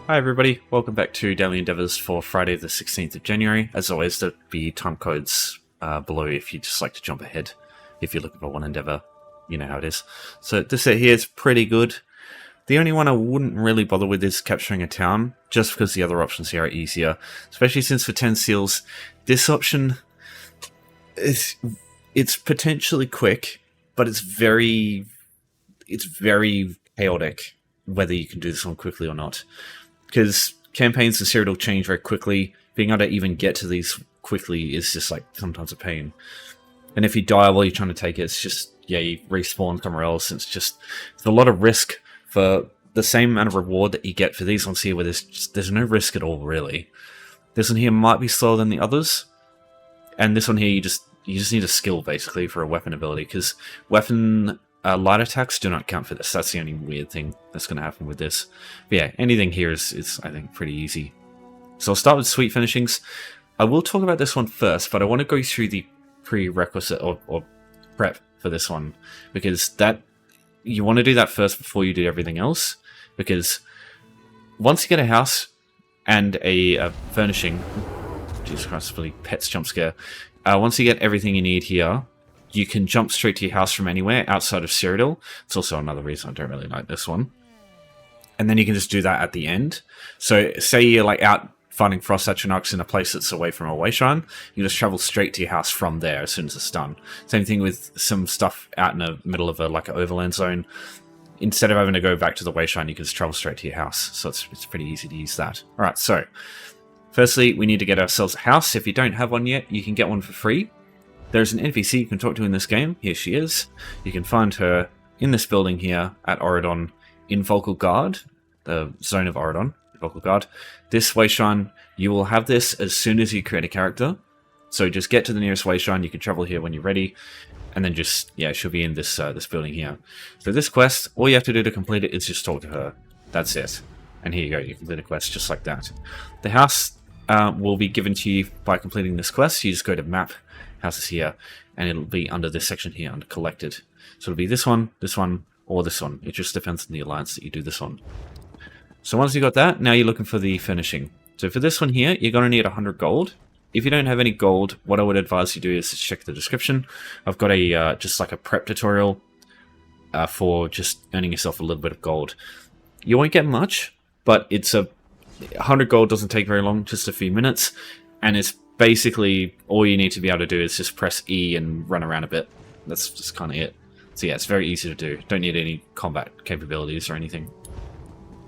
Hi everybody, welcome back to Daily Endeavours for Friday the 16th of January. As always, there'll be timecodes below if you'd just like to jump ahead. If you're looking for one endeavour, you know how it is. So this set here is pretty good. The only one I wouldn't really bother with is capturing a town, just because the other options here are easier. Especially since for 10 seals, this option, it's potentially quick, but it's very chaotic whether you can do this one quickly or not. Because campaigns in Cyrodiil change very quickly. Being able to even get to these quickly is just like sometimes a pain. And if you die while you're trying to take it, it's just, yeah, you respawn somewhere else. It's a lot of risk for the same amount of reward that you get for these ones here, where there's no risk at all, really. This one here might be slower than the others. And this one here, you just need a skill, basically, for a weapon ability. Because weapon light attacks do not count for this. That's the only weird thing that's going to happen with this. But yeah, anything here is I think, pretty easy. So I'll start with Sweet Finishings. I will talk about this one first, but I want to go through the prerequisite or prep for this one. Because you want to do that first before you do everything else. Because once you get a house and a furnishing... Jesus Christ, really pets jump scare. Once you get everything you need here, you can jump straight to your house from anywhere outside of Cyrodiil. It's also another reason I don't really like this one. And then you can just do that at the end. So say you're like out fighting Frost Atronachs in a place that's away from a wayshrine, you just travel straight to your house from there as soon as it's done. Same thing with some stuff out in the middle of an overland zone. Instead of having to go back to the wayshrine, you can just travel straight to your house. So it's pretty easy to use that. Alright, so firstly, we need to get ourselves a house. If you don't have one yet, you can get one for free. There's an NPC you can talk to in this game. Here she is. You can find her in this building here at Auridon in Vocal Guard, the zone of Auridon, Vocal Guard. This wayshrine, you will have this as soon as you create a character. So just get to the nearest wayshrine. You can travel here when you're ready, and then just, yeah, she'll be in this this building here. So this quest, all you have to do to complete it is just talk to her. That's it. And here you go. You complete a quest just like that. The house will be given to you by completing this quest. You just go to map. Houses here, and it'll be under this section here, under collected. So it'll be this one, or this one. It just depends on the alliance that you do this on. So once you got that, now you're looking for the furnishing. So for this one here, you're going to need 100 gold. If you don't have any gold, what I would advise you do is to check the description. I've got a just like a prep tutorial for just earning yourself a little bit of gold. You won't get much, but it's 100 gold doesn't take very long, just a few minutes, and it's basically, all you need to be able to do is just press E and run around a bit. That's just kind of it. So yeah, it's very easy to do. Don't need any combat capabilities or anything.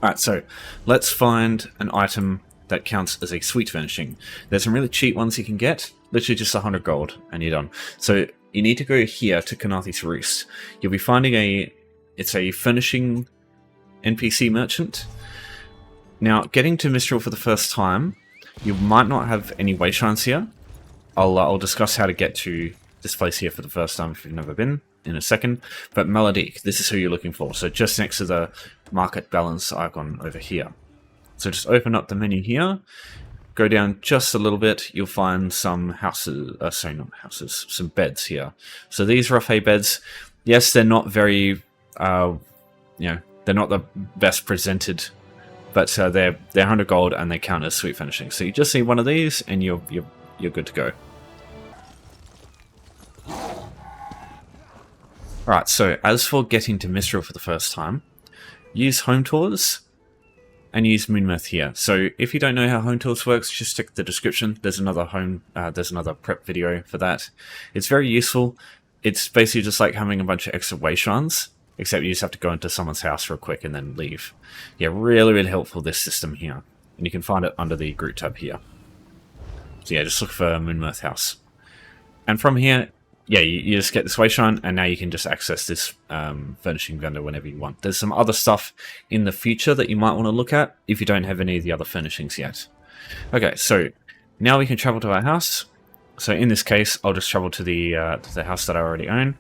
Alright, so let's find an item that counts as a sweet finishing. There's some really cheap ones you can get. Literally just 100 gold and you're done. So you need to go here to Kanathi's Roost. You'll be finding it's a furnishing NPC merchant. Now, getting to Mistral for the first time, you might not have any wayshrines here. I'll discuss how to get to this place here for the first time if you've never been in a second. But Melodique, this is who you're looking for. So just next to the market balance icon over here. So just open up the menu here. Go down just a little bit. You'll find some houses. Sorry, not houses. Some beds here. So these rough hay beds. Yes, they're not very. They're not the best presented. But they're 100 gold and they count as sweet finishing. So you just need one of these and you're good to go. Alright, so as for getting to Mistral for the first time, use Home Tours and use Moonmirth here. So if you don't know how Home Tours works, just check the description. There's another prep video for that. It's very useful. It's basically just like having a bunch of extra wayshrines. Except you just have to go into someone's house real quick and then leave. Yeah, really, really helpful, this system here. And you can find it under the group tab here. So yeah, just look for Moonmirth House. And from here, yeah, you just get this wayshrine, and now you can just access this furnishing vendor whenever you want. There's some other stuff in the future that you might want to look at if you don't have any of the other furnishings yet. Okay, so now we can travel to our house. So in this case, I'll just travel to the house that I already own.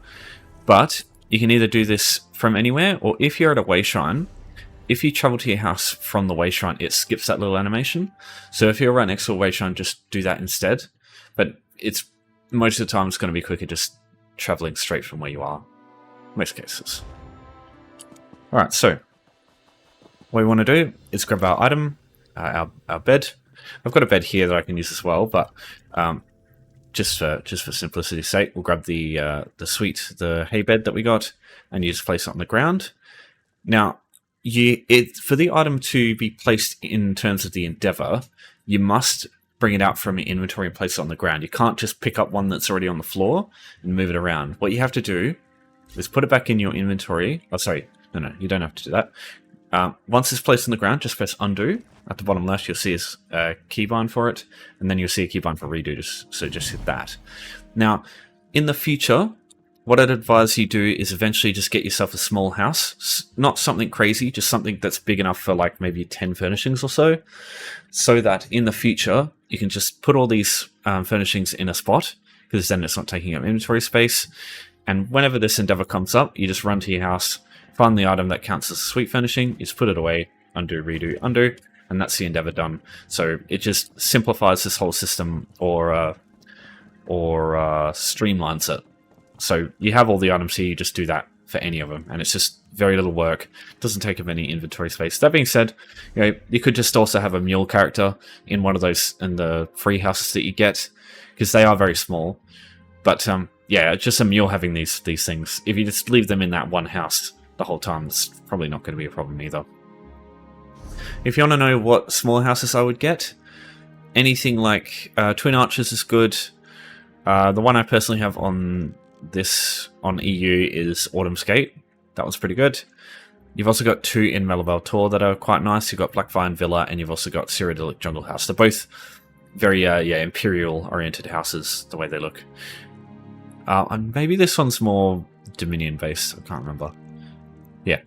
But you can either do this from anywhere, or if you're at a wayshrine, if you travel to your house from the wayshrine, it skips that little animation. So if you're right next to a wayshrine, just do that instead. But it's most of the time it's going to be quicker just traveling straight from where you are. Most cases. Alright, so what we want to do is grab our item, our bed. I've got a bed here that I can use as well, but just for simplicity's sake, we'll grab the hay bed that we got, and you just place it on the ground. Now, for the item to be placed in terms of the endeavor, you must bring it out from your inventory and place it on the ground. You can't just pick up one that's already on the floor and move it around. What you have to do is put it back in your inventory. Oh, sorry. No, you don't have to do that. Once it's placed on the ground, just press undo. At the bottom left, you'll see a keybind for it, and then you'll see a keybind for redo, so just hit that. Now, in the future, what I'd advise you do is eventually just get yourself a small house. Not something crazy, just something that's big enough for like maybe 10 furnishings or so that in the future, you can just put all these furnishings in a spot, because then it's not taking up inventory space. And whenever this endeavor comes up, you just run to your house, find the item that counts as a sweet furnishing, you just put it away, undo, redo, undo, and that's the endeavor done. So it just simplifies this whole system or streamlines it. So you have all the items here, you just do that for any of them, and it's just very little work. It doesn't take up any inventory space. That being said, you could just also have a mule character in one of those, in the free houses that you get, because they are very small. But yeah, just a mule having these things. If you just leave them in that one house the whole time, it's probably not going to be a problem either. If you want to know what small houses I would get, anything like Twin Arches is good. The one I personally have on EU is Autumn's Gate. That was pretty good. You've also got 2 in Melibel Tor that are quite nice. You've got Blackvine Villa, and you've also got Cyrodiil Jungle House. They're both very Imperial-oriented houses, the way they look. And maybe this one's more Dominion-based. I can't remember. Yeah.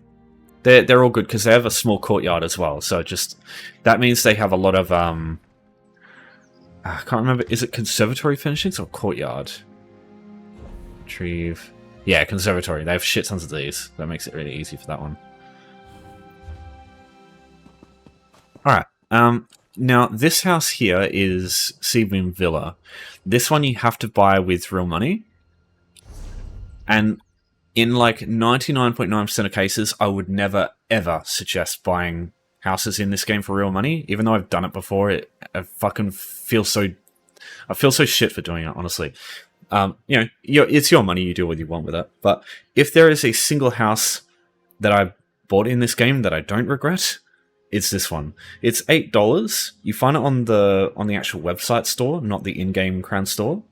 They're all good because they have a small courtyard as well. So just that means they have a lot of I can't remember. Is it conservatory furnishings or courtyard? Retrieve. Yeah, conservatory. They have shit tons of these. That makes it really easy for that one. All right. Now this house here is Seaboom Villa. This one you have to buy with real money, and in like 99.9% of cases, I would never, ever suggest buying houses in this game for real money. Even though I've done it before, I feel so shit for doing it, honestly. It's your money, you do what you want with it. But if there is a single house that I bought in this game that I don't regret, it's this one. It's $8. You find it on the actual website store, not the in-game Crown store.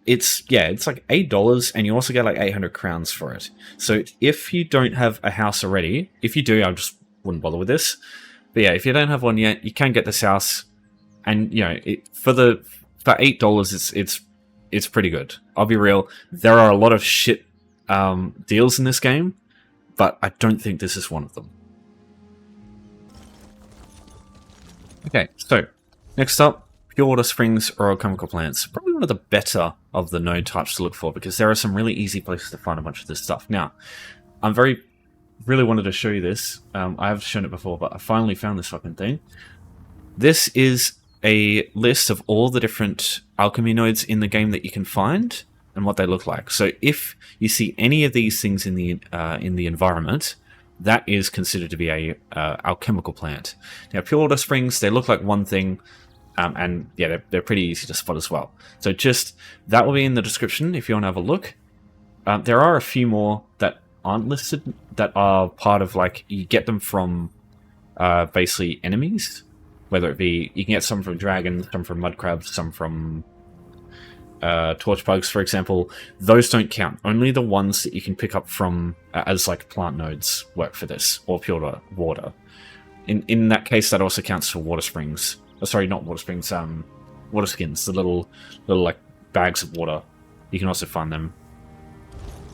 It's like $8, and you also get like 800 crowns for it. So if you don't have a house already, if you do, I just wouldn't bother with this. But yeah, if you don't have one yet, you can get this house, and for $8, it's pretty good. I'll be real. There are a lot of shit deals in this game, but I don't think this is one of them. Okay, so next up, Pure Water Springs or Alchemical plants. Probably one of the better of the node types to look for, because there are some really easy places to find a bunch of this stuff. Now, really wanted to show you this. I have shown it before, but I finally found this fucking thing. This is a list of all the different alchemy nodes in the game that you can find and what they look like. So if you see any of these things in the environment, that is considered to be a alchemical plant. Now, Pure Water Springs, they look like one thing. And yeah, they're pretty easy to spot as well. So just, that will be in the description if you want to have a look. There are a few more that aren't listed that are part of, like, you get them from basically enemies. Whether it be, you can get some from dragons, some from mud crabs, some from torch bugs, for example. Those don't count. Only the ones that you can pick up from as like plant nodes work for this, or pure water. In that case, that also counts for water springs. Sorry, not water springs, water skins, the little like bags of water. You can also find them.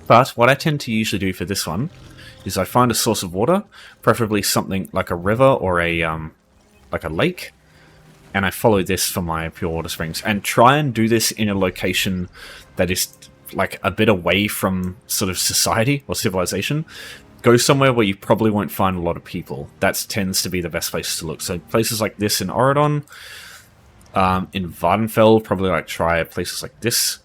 But what I tend to usually do for this one is I find a source of water, preferably something like a river or like a lake, and I follow this for my Pure Water Springs, and try and do this in a location that is like a bit away from sort of society or civilization. Go somewhere where you probably won't find a lot of people. That tends to be the best place to look. So places like this in Oridon, in Vardenfell, probably like try places like this,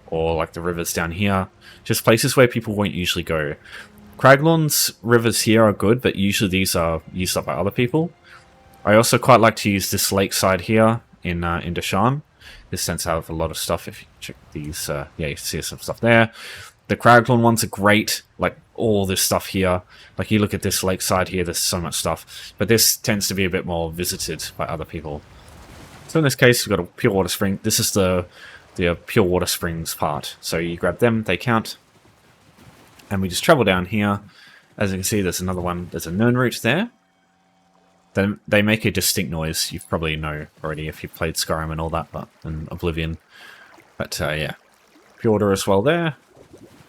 or like the rivers down here. Just places where people won't usually go. Craglorn's rivers here are good, but usually these are used up by other people. I also quite like to use this lakeside here in Deshan. This tends to have a lot of stuff. If you check these, yeah, you see some stuff there. The Cragthorn ones are great, like all this stuff here. Like you look at this lakeside here, there's so much stuff. But this tends to be a bit more visited by other people. So in this case, we've got a pure water spring. This is the pure water springs part. So you grab them, they count. And we just travel down here. As you can see, there's another one. There's a known route there. Then they make a distinct noise. You probably know already if you've played Skyrim and all that, and Oblivion. But yeah, pure water as well there.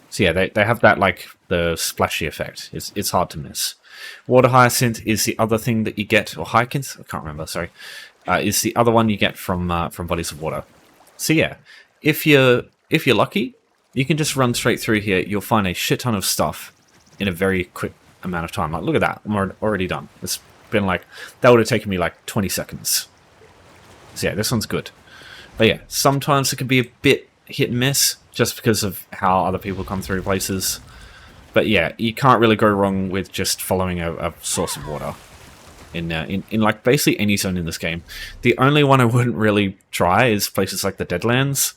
So yeah, they have that, like, the splashy effect. It's hard to miss. Water Hyacinth is the other thing that you get, or Hyacinth? I can't remember, sorry. Is the other one you get from Bodies of Water. So yeah, if you're lucky, you can just run straight through here. You'll find a shit ton of stuff in a very quick amount of time. Like, look at that. I'm already done. It's been like, that would have taken me like 20 seconds. So yeah, this one's good. But yeah, sometimes it can be a bit hit and miss just because of how other people come through places. But yeah, you can't really go wrong with just following a source of water in like basically any zone in this game. The only one I wouldn't really try is places like the Deadlands.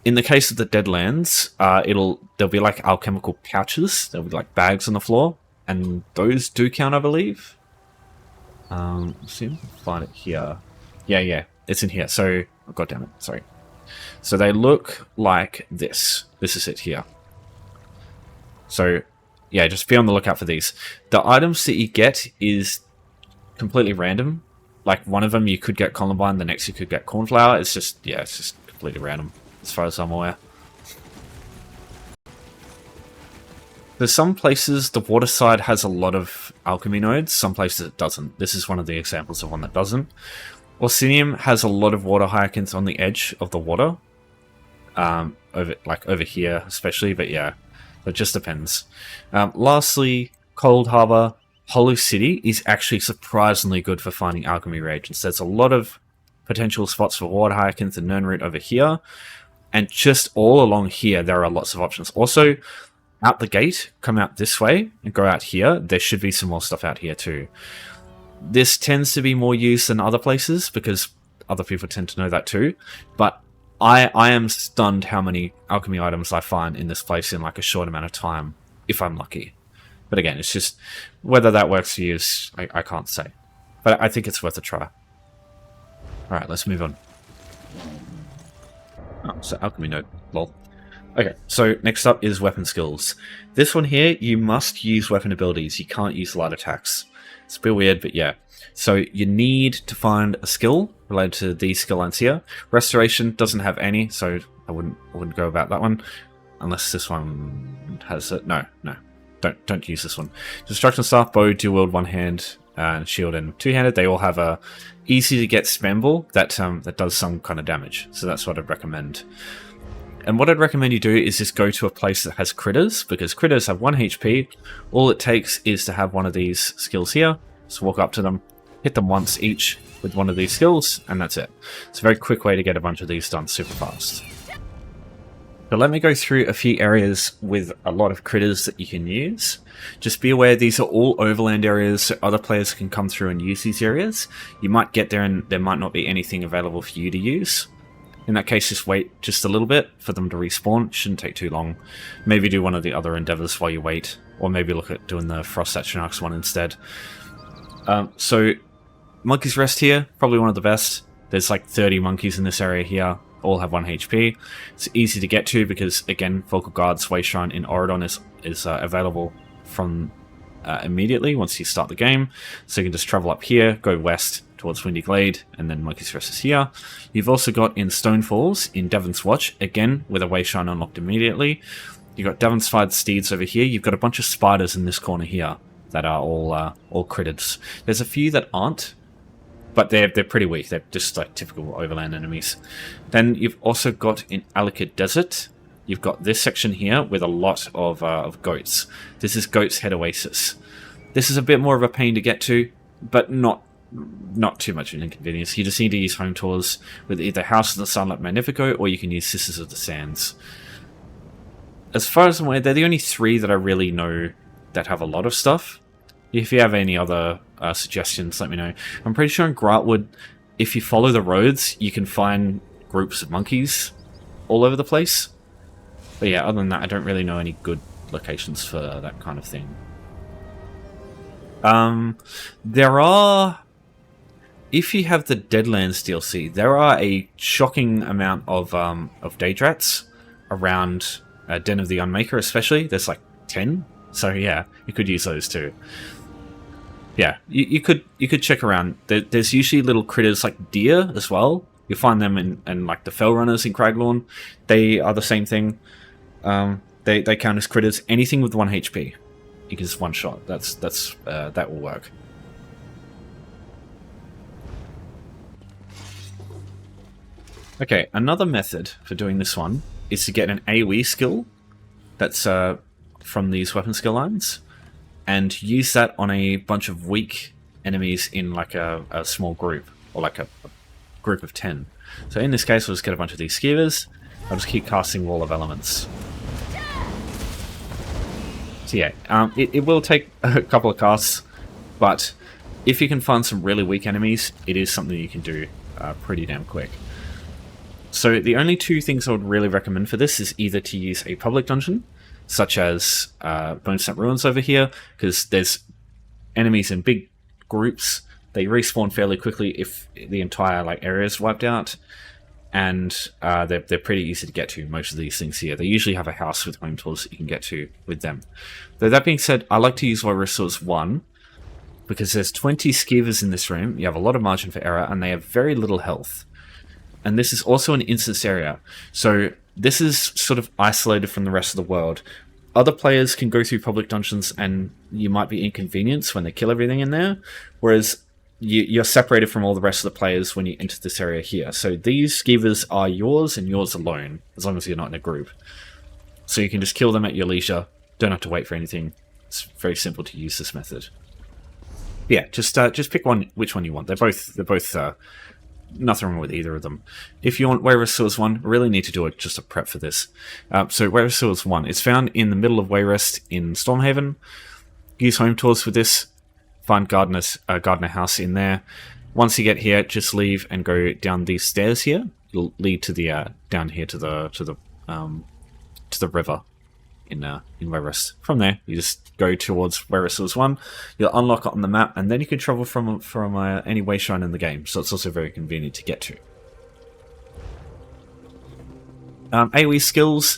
In the case of the Deadlands, there'll be like alchemical pouches. There'll be like bags on the floor, and those do count, I believe. Let's see if I can find it here. Yeah, it's in here. So, oh, God damn it, sorry. So they look like this. This is it here. So, yeah, just be on the lookout for these. The items that you get is completely random. Like, one of them you could get Columbine, the next you could get Cornflower. It's just, yeah, it's just completely random, as far as I'm aware. There's some places the water side has a lot of alchemy nodes, some places it doesn't. This is one of the examples of one that doesn't. Orsinium has a lot of water hyacinths on the edge of the water. Over here especially, but yeah, it just depends. Lastly, Cold Harbor, Hollow City is actually surprisingly good for finding alchemy reagents. There's a lot of potential spots for water hyacinth and Nirnroot over here, and just all along here there are lots of options. Also, out the gate, come out this way and go out here. There should be some more stuff out here too. This tends to be more used than other places because other people tend to know that too. But I am stunned how many alchemy items I find in this place in like a short amount of time, if I'm lucky. But again, it's just whether that works for you is I can't say. But I think it's worth a try. Alright, let's move on. Oh, so alchemy node. Lol. Okay, so next up is weapon skills. This one here, you must use weapon abilities. You can't use light attacks. It's a bit weird, but yeah. So you need to find a skill related to these skill lines here. Restoration doesn't have any, so I wouldn't go about that one. Unless this one has it. No. Don't use this one. Destruction Staff, Bow, Dual Wield, One Hand, and Shield and Two-Handed. They all have a easy to get spam ball that does some kind of damage. So that's what I'd recommend. And what I'd recommend you do is just go to a place that has critters, because critters have 1 HP. All it takes is to have one of these skills here. So walk up to them, hit them once each with one of these skills, and that's it. It's a very quick way to get a bunch of these done super fast. So let me go through a few areas with a lot of critters that you can use. Just be aware these are all overland areas, so other players can come through and use these areas. You might get there and there might not be anything available for you to use. In that case, just wait just a little bit for them to respawn. It shouldn't take too long. Maybe do one of the other endeavors while you wait, or maybe look at doing the Frost Atronachs one instead. So, Monkey's Rest here, probably one of the best. There's like 30 monkeys in this area here, all have 1 HP. It's easy to get to because, again, Vocal Guard's Wayshrine in Auridon is available from immediately once you start the game. So you can just travel up here, go west towards Windy Glade, and then Monkey's Rest is here. You've also got in Stonefalls, in Devon's Watch, again, with a Wayshrine unlocked immediately. You've got Devon's Fired Steeds over here. You've got a bunch of spiders in this corner here that are all critters. There's a few that aren't, but they're pretty weak. They're just like typical overland enemies. Then you've also got in Alikid Desert, you've got this section here with a lot of goats. This is Goat's Head Oasis. This is a bit more of a pain to get to, but not too much of an inconvenience. You just need to use home tours with either House of the Sunlit Magnifico, or you can use Sisters of the Sands. As far as I'm aware, they're the only 3 that I really know that have a lot of stuff. If you have any other suggestions, let me know. I'm pretty sure in Grantwood, if you follow the roads, you can find groups of monkeys all over the place. But yeah, other than that, I don't really know any good locations for that kind of thing. There are... If you have the Deadlands DLC, there are a shocking amount of Daedrats around Den of the Unmaker, especially. There's like 10, so yeah, you could use those too. Yeah, you could check around. There's usually little critters like deer as well. You find them in like the Fell Runners in Craglorn. They are the same thing. They count as critters. Anything with 1 HP, you can just one shot. That will work. Okay, another method for doing this one is to get an AoE skill that's from these weapon skill lines, and use that on a bunch of weak enemies in like a small group, or like a group of 10. So in this case, we'll just get a bunch of these skewers. I'll just keep casting Wall of Elements. So yeah, it will take a couple of casts, but if you can find some really weak enemies, it is something you can do pretty damn quick. So the only two things I would really recommend for this is either to use a public dungeon, such as Bone Snap Ruins over here, because there's enemies in big groups. They respawn fairly quickly if the entire like area is wiped out, and they're pretty easy to get to, most of these things here. They usually have a house with home tools that you can get to with them. Though that being said, I like to use Resource 1, because there's 20 skeevers in this room, you have a lot of margin for error, and they have very little health. And this is also an instance area, so this is sort of isolated from the rest of the world. Other players can go through public dungeons and you might be inconvenienced when they kill everything in there, whereas you're separated from all the rest of the players when you enter this area here. So these skeevers are yours and yours alone, as long as you're not in a group. So you can just kill them at your leisure, don't have to wait for anything. It's very simple to use this method. Yeah, just pick one, which one you want. They're both nothing wrong with either of them. If you want Wayrest 1, really need to do just a prep for this. So Wayrest 1, it's found in the middle of Wayrest in Stormhaven. Use home tools for this. Find Gardener House in there. Once you get here, just leave and go down these stairs here. It'll lead to the down here to the river in Wayrest. From there, you just go towards Wayrest 1. You'll unlock it on the map, and then you can travel from any wayshrine in the game. So it's also very convenient to get to. AoE skills.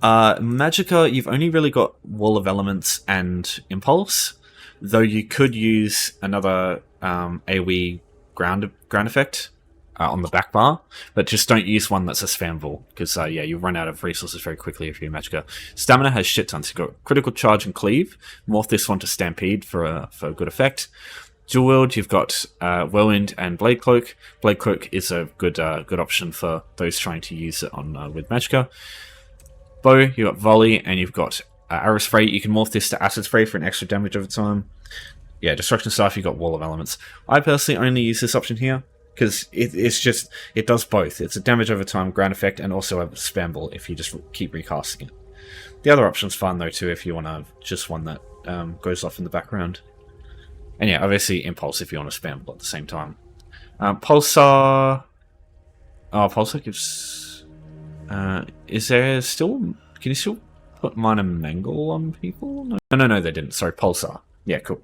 Magicka, you've only really got Wall of Elements and Impulse, though you could use another AoE ground effect on the back bar, but just don't use one that's a spamable, because yeah, you run out of resources very quickly if you're Magicka. Stamina has shit tons. You've got Critical Charge and Cleave. Morph this one to Stampede for a good effect. Dual wield, you've got Whirlwind and Blade Cloak. Blade Cloak is a good option for those trying to use it on with Magicka. Bow, you've got Volley, and you've got Arrow Spray. You can morph this to Acid Spray for an extra damage over time. Yeah, Destruction Staff, you've got Wall of Elements. I personally only use this option here, because it does both. It's a damage over time ground effect, and also a spamble if you just keep recasting it. The other option's fun though too, if you want to just one that goes off in the background. And yeah, obviously Impulse if you want to spamble at the same time. Pulsar. Oh, Pulsar gives. Is there still? Can you still put Minor Mangle on people? No, they didn't. Sorry, Pulsar. Yeah, cool.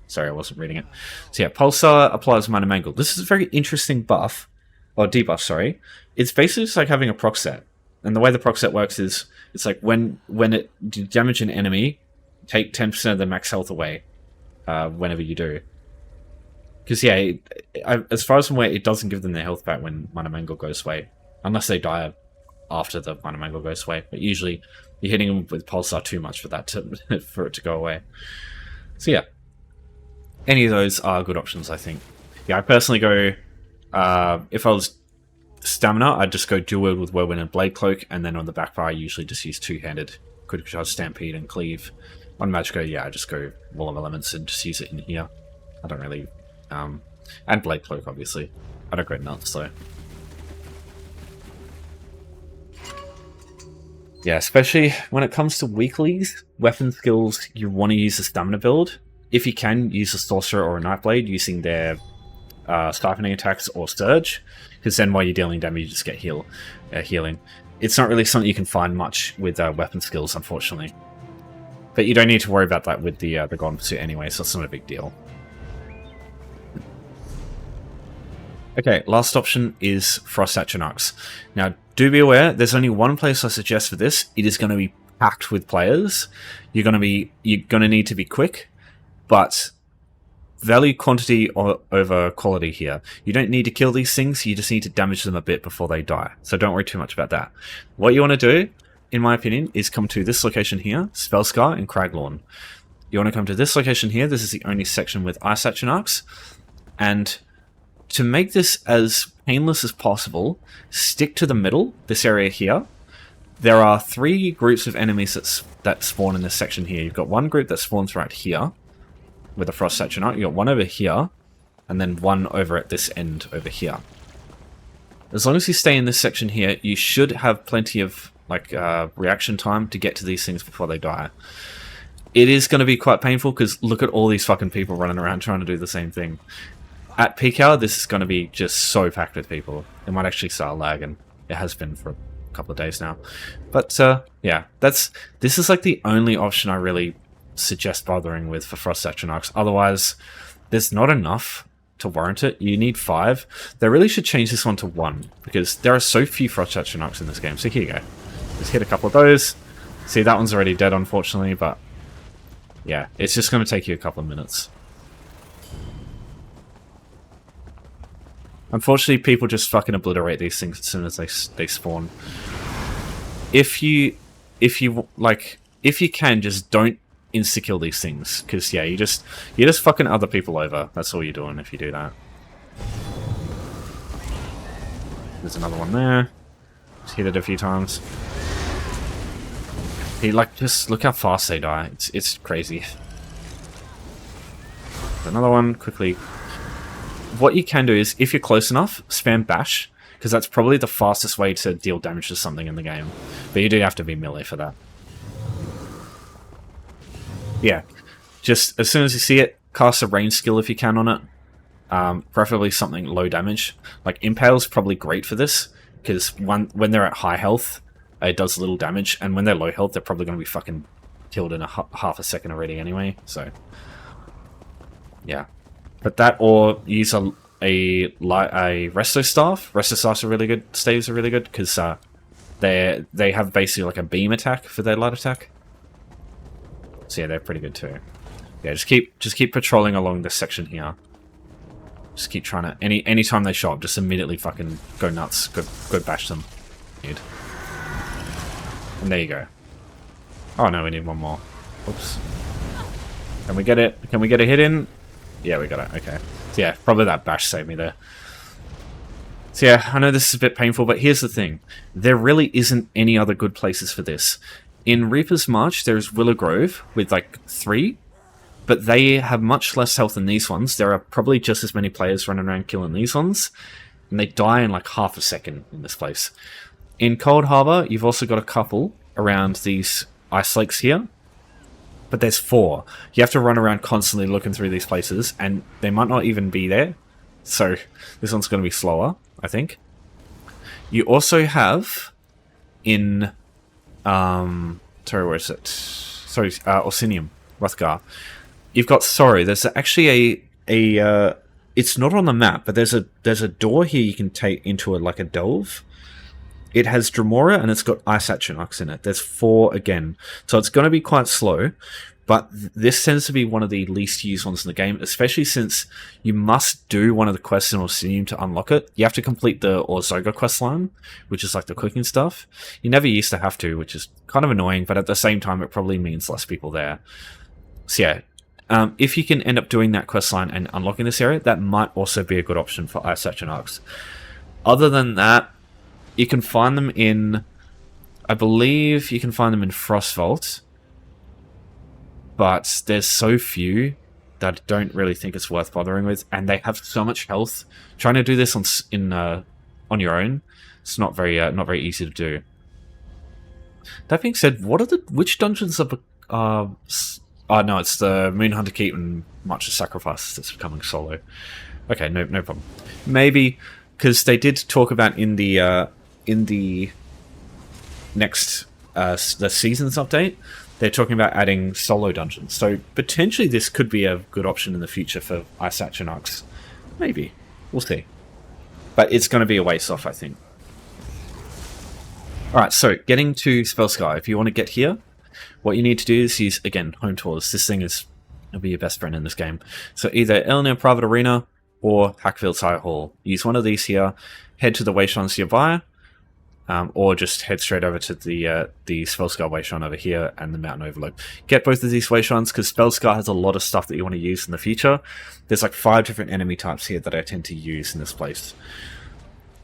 Sorry, I wasn't reading it. So yeah, Pulsar applies Minor Mangle. This is a very interesting buff, or debuff, sorry. It's basically just like having a proc set. And the way the proc set works is, it's like when it you damage an enemy, take 10% of their max health away whenever you do. Because yeah, as far as I'm aware, it doesn't give them their health back when Minor Mangle goes away. Unless they die after the Minor Mangle goes away. But usually, you're hitting them with Pulsar too much for that for it to go away. So yeah. Any of those are good options, I think. Yeah, I personally go... if I was Stamina, I'd just go Dual Wield with Whirlwind and Blade Cloak, and then on the back bar, I usually just use two-handed Critical Charge, Stampede, and Cleave. On Magicka, yeah, I just go Wall of Elements and just use it in here. I don't really... and Blade Cloak, obviously. I don't go nuts, though. Yeah, especially when it comes to weeklies, weapon skills, you want to use a Stamina build. if you can, use a Sorcerer or a Nightblade using their siphoning attacks or Surge, because then while you're dealing damage, you just get healing. It's not really something you can find much with weapon skills, unfortunately. But you don't need to worry about that with the Golden Pursuit anyway, so it's not a big deal. Okay, last option is Frost Atronachs. Now, do be aware, there's only one place I suggest for this. It is going to be packed with players. You're going to need to be quick, but value quantity over quality here. You don't need to kill these things, you just need to damage them a bit before they die. So don't worry too much about that. What you want to do, in my opinion, is come to this location here, Spellscar and Craglorn. You want to come to this location here. This is the only section with Ice Atronachs. And to make this as painless as possible, stick to the middle, this area here. There are 3 groups of enemies that spawn in this section here. You've got one group that spawns right here with a Frost Atronach. You've got one over here, and then one over at this end over here. As long as you stay in this section here, you should have plenty of reaction time to get to these things before they die. It is going to be quite painful because look at all these fucking people running around trying to do the same thing. At peak hour, this is going to be just so packed with people. It might actually start lagging. It has been for a couple of days now. But yeah, this is like the only option I really suggest bothering with for Frost Atronachs. Otherwise, there's not enough to warrant it. You need 5. They really should change this one to 1 because there are so few Frost Atronachs in this game. So here you go. Just hit a couple of those. See, that one's already dead, unfortunately, but yeah, it's just going to take you a couple of minutes. Unfortunately, people just fucking obliterate these things as soon as they spawn. If you can, just don't insta-kill these things, because yeah, you're just fucking other people over. That's all you're doing if you do that. There's another one there. Just hit it a few times. Just look how fast they die. It's crazy. Another one, quickly. What you can do is, if you're close enough, spam bash, because that's probably the fastest way to deal damage to something in the game. But you do have to be melee for that. Yeah, just as soon as you see it, cast a range skill if you can on it. Preferably something low damage. Like Impale's probably great for this, because when they're at high health, it does little damage, and when they're low health, they're probably going to be fucking killed in half a second already anyway, so yeah. But that, or use a Resto Staff. Resto Staffs are really good. Staves are really good, because they have basically like a beam attack for their light attack. So yeah, they're pretty good too. Yeah, just keep patrolling along this section here. Just keep trying to anytime they show up, just immediately fucking go nuts. Go bash them. And there you go. Oh no, we need one more. Oops. Can we get it? Can we get a hit in? Yeah, we got it. Okay. So yeah, probably that bash saved me there. So yeah, I know this is a bit painful, but here's the thing. There really isn't any other good places for this. In Reaper's March, there's Willow Grove with like 3, but they have much less health than these ones. There are probably just as many players running around killing these ones, and they die in like half a second in this place. In Cold Harbor, you've also got a couple around these ice lakes here, but there's 4. You have to run around constantly looking through these places, and they might not even be there, so this one's going to be slower, I think. You also have in sorry, where is it? Sorry, Orsinium, Rothgar. You've got there's actually a it's not on the map, but there's a door here you can take into like a delve. It has Dremora and it's got Ice Atronachs in it. There's 4 again, so it's going to be quite slow. But this tends to be one of the least used ones in the game, especially since you must do one of the quests in Orsinium to unlock it. You have to complete the Orzoga quest line, which is like the cooking stuff. You never used to have to, which is kind of annoying, but at the same time, it probably means less people there. So yeah, if you can end up doing that quest line and unlocking this area, that might also be a good option for Ice Atronachs. Other than that, you can find them in, I believe you can find them in Frostvault, but there's so few that I don't really think it's worth bothering with, and they have so much health. Trying to do this on your own, it's not very easy to do. That being said, which dungeons are Oh no, it's the Moonhunter Keep and March of Sacrifice that's becoming solo. Okay, no problem. Maybe because they did talk about in the next the seasons update, they're talking about adding solo dungeons. So potentially this could be a good option in the future for Ice Atronachs. Maybe. We'll see. But it's going to be a ways off, I think. Alright, so getting to Spellscar. If you want to get here, what you need to do is use, again, Home Tours. This thing will be your best friend in this game. So either Eleanor Private Arena or Hackfield's High Hall. Use one of these here, head to the wayshrines nearby, or just head straight over to the Spellscar wayshrine over here and the Mountain Overlook. Get both of these wayshrines because Spellscar has a lot of stuff that you want to use in the future. There's like 5 different enemy types here that I tend to use in this place.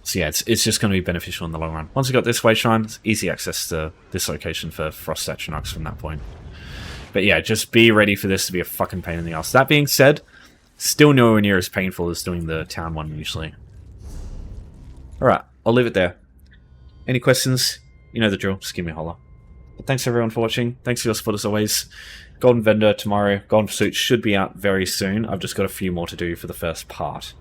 So yeah, it's just going to be beneficial in the long run. Once you got this wayshrine, it's easy access to this location for Frost Atronachs from that point. But yeah, just be ready for this to be a fucking pain in the ass. That being said, still nowhere near as painful as doing the town one usually. Alright, I'll leave it there. Any questions? You know the drill, just give me a holler. But thanks everyone for watching. Thanks for your support as always. Golden Vendor tomorrow. Golden Pursuit should be out very soon. I've just got a few more to do for the first part.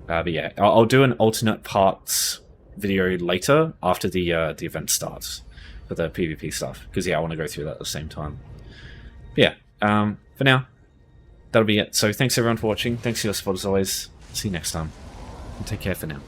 But yeah, I'll do an alternate parts video later after the event starts for the PvP stuff. Because yeah, I want to go through that at the same time. But yeah, for now, that'll be it. So thanks everyone for watching. Thanks for your support as always. See you next time. And take care for now.